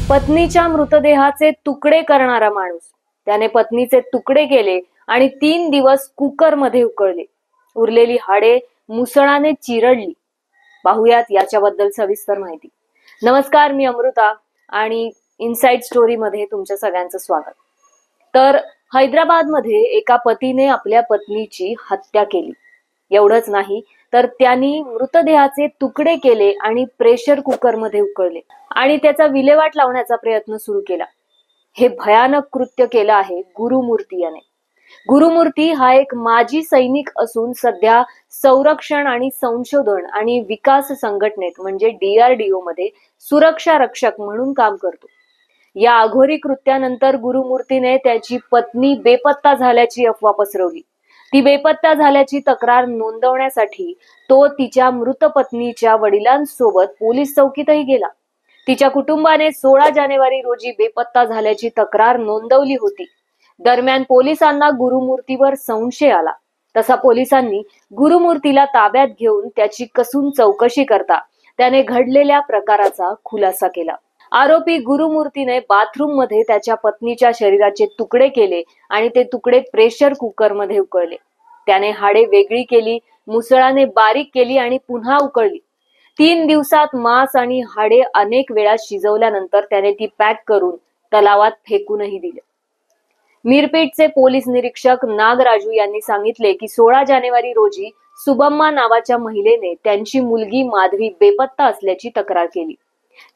पत्नीच्या मृतदेहाचे तुकडे करणारा माणूस. त्याने पत्नीचे तुकडे केले आणि 3 दिवस कुकर मध्ये उकळले. उरलेली हाडे मुसळाने चिरडली. पाहुयात याच्याबद्दल सविस्तर माहिती. नमस्कार, मी अमृता आणि इनसाइड स्टोरी मध्ये तुमच्या सगळ्यांचं स्वागत. तर हैदराबाद मध्ये एका पतीने आपल्या पत्नीची हत्या केली. एवढंच नाही तर त्यांनी मृतदेहाचे तुकडे केले आणि प्रेशर कुकर मध्ये उकळले आणि त्याचा विल्हेवाट लावण्याचा प्रयत्न सुरू केला. हे भयानक कृत्य केलं आहे गुरुमूर्ती याने. गुरुमूर्ती हा एक माजी सैनिक असून सध्या संरक्षण आणि संशोधन आणि विकास संघटनेत म्हणजे DRDO मध्ये सुरक्षा रक्षक म्हणून काम करतो. या अघोरी कृत्यानंतर गुरुमूर्तीने त्याची पत्नी बेपत्ता झाल्याची अफवा पसरवली. ती बेपत्ता झाल्याची तक्रार नोंदवण्यासाठी तो तिच्या मृत पत्नीच्या वडिलांसोबत पोलीस चौकीतही गेला. तिच्या कुटुंबाने 16 जानेवारी रोजी बेपत्ता झाल्याची तक्रार नोंदवली होती. दरम्यान पोलिसांना गुरुमूर्तीवर संशय आला. तसा पोलिसांनी गुरुमूर्तीला ताब्यात घेऊन त्याची कसून चौकशी करता त्याने घडलेल्या प्रकाराचा खुलासा केला. आरोपी गुरुमूर्तीने बाथरूम मध्ये त्याच्या पत्नीच्या शरीराचे तुकडे केले आणि ते तुकडे प्रेशर कुकर मध्ये उकळले. त्याने हाडे वेगळी केली, मुसळाने बारीक केली आणि पुन्हा उकळली. 3 दिवसात मांस आणि हाडे अनेक वेळा शिजवल्यानंतर त्याने ती पॅक करून तलावात फेकूनही दिले. मिरपेटचे पोलीस निरीक्षक नागराजू यांनी सांगितले की 16 जानेवारी रोजी सुबम्मा नावाच्या महिलेने त्यांची मुलगी माधवी बेपत्ता असल्याची तक्रार केली.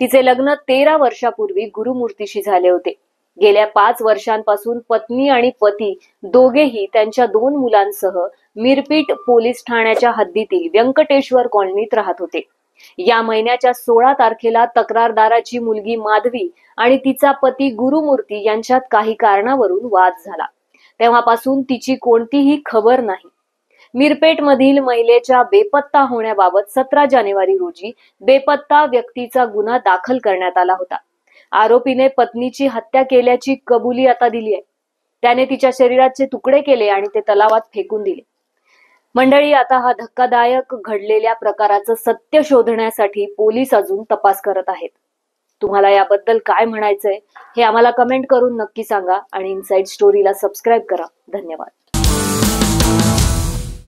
तिचे लग्न 13 वर्षापूर्वी गुरुमूर्तीशी झाले होते. गेल्या 5 वर्षांपासून पत्नी आणि पती दोघेही त्यांच्या 2 मुलांसह मिरपीट पोलीस ठाण्याच्या हद्दीतील व्यंकटेश्वर कॉलनीत राहत होते. या महिन्याच्या 16 तारखेला तक्रारदाराची मुलगी माधवी आणि तिचा पती गुरुमूर्ती यांच्यात काही कारणावरून वाद झाला. तेव्हापासून तिची कोणतीही खबर नाही. मिरपेट मधील महिलेच्या बेपत्ता होण्याबाबत 17 जानेवारी रोजी बेपत्ता व्यक्तीचा गुन्हा दाखल करण्यात आला होता. आरोपीने पत्नीची हत्या केल्याची कबुली आता दिली आहे. त्याने तिच्या शरीराचे तुकडे केले आणि ते तलावात फेकून दिले. मंडळी, आता हा धक्कादायक घडलेल्या प्रकाराचं सत्य शोधण्यासाठी पोलीस अजून तपास करत आहेत. तुम्हाला याबद्दल काय म्हणायचंय हे आम्हाला कमेंट करून नक्की सांगा आणि इनसाइड स्टोरीला सबस्क्राईब करा. धन्यवाद.